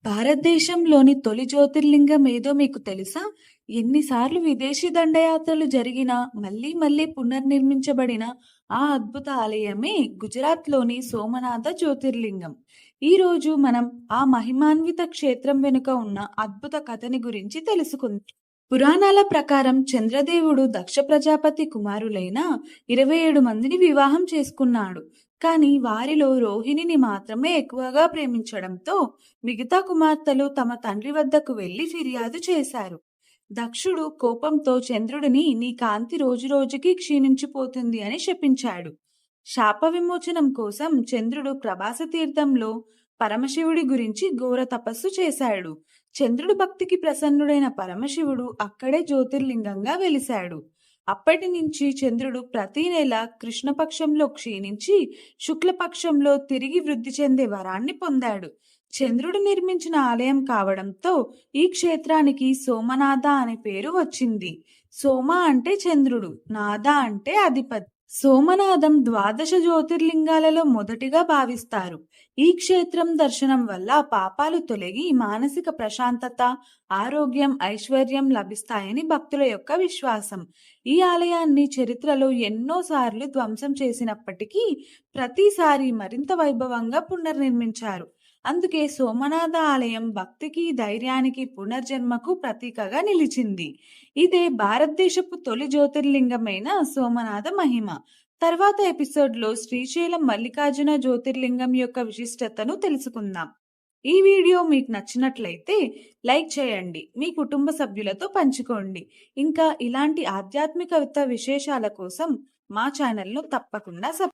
భారతదేశంలోని తొలి జ్యోతిర్లింగం ఏదో మీకు తెలుసా? ఎన్నిసార్లు విదేశీ దండయాత్రలు జరిగినా, మళ్ళీ మళ్ళీ పునర్నిర్మించబడిన ఆ అద్భుత ఆలయమే గుజరాత్‌లోని సోమనాథ జ్యోతిర్లింగం. ఈరోజు మనం ఆ మహిమాన్విత క్షేత్రం వెనుక ఉన్న అద్భుత కథని గురించి తెలుసుకుందాం. పురాణాల ప్రకారం చంద్రదేవుడు దక్ష ప్రజాపతి కుమారులైన 27 మందిని వివాహం చేసుకున్నాడు. కానీ వారిలో రోహిణిని మాత్రమే ఎక్కువగా ప్రేమించడంతో మిగతా కుమార్తెలు తమ తండ్రి వద్దకు వెళ్లి ఫిర్యాదు చేశారు. దక్షుడు కోపంతో చంద్రుడిని నీ కాంతి రోజురోజుకి క్షీణించిపోతుంది అని శపించాడు. శాప విమోచనం కోసం చంద్రుడు ప్రభాస తీర్థంలో పరమశివుడి గురించి ఘోర తపస్సు చేశాడు. చంద్రుడి భక్తికి ప్రసన్నుడైన పరమశివుడు అక్కడే జ్యోతిర్లింగంగా వెలిశాడు. అప్పటి నుంచి చంద్రుడు ప్రతి నెల కృష్ణపక్షంలో క్షీణించి శుక్లపక్షంలో తిరిగి వృద్ధి చెందే వరాన్ని పొందాడు. చంద్రుడు నిర్మించిన ఆలయం కావడంతో ఈ క్షేత్రానికి సోమనాథ అనే పేరు వచ్చింది. సోమ అంటే చంద్రుడు, నాథ అంటే అధిపతి. సోమనాథం ద్వాదశ జ్యోతిర్లింగాలలో మొదటిగా భావిస్తారు. ఈ క్షేత్రం దర్శనం వల్ల పాపాలు తొలగి మానసిక ప్రశాంతత, ఆరోగ్యం, ఐశ్వర్యం లభిస్తాయని భక్తుల యొక్క విశ్వాసం. ఈ ఆలయాన్ని చరిత్రలో ఎన్నోసార్లు ధ్వంసం చేసినప్పటికీ ప్రతిసారి మరింత వైభవంగా పునర్నిర్మించారు. అందుకే సోమనాథ ఆలయం భక్తికి, ధైర్యానికి, పునర్జన్మకు ప్రతీకగా నిలిచింది. ఇదే భారతదేశపు తొలి జ్యోతిర్లింగమైన సోమనాథ మహిమ. తర్వాత ఎపిసోడ్లో శ్రీశైలం మల్లికార్జున జ్యోతిర్లింగం యొక్క విశిష్టతను తెలుసుకుందాం. ఈ వీడియో మీకు నచ్చినట్లయితే లైక్ చేయండి, మీ కుటుంబ సభ్యులతో పంచుకోండి. ఇంకా ఇలాంటి ఆధ్యాత్మికత విశేషాల కోసం మా ఛానల్ను తప్పకుండా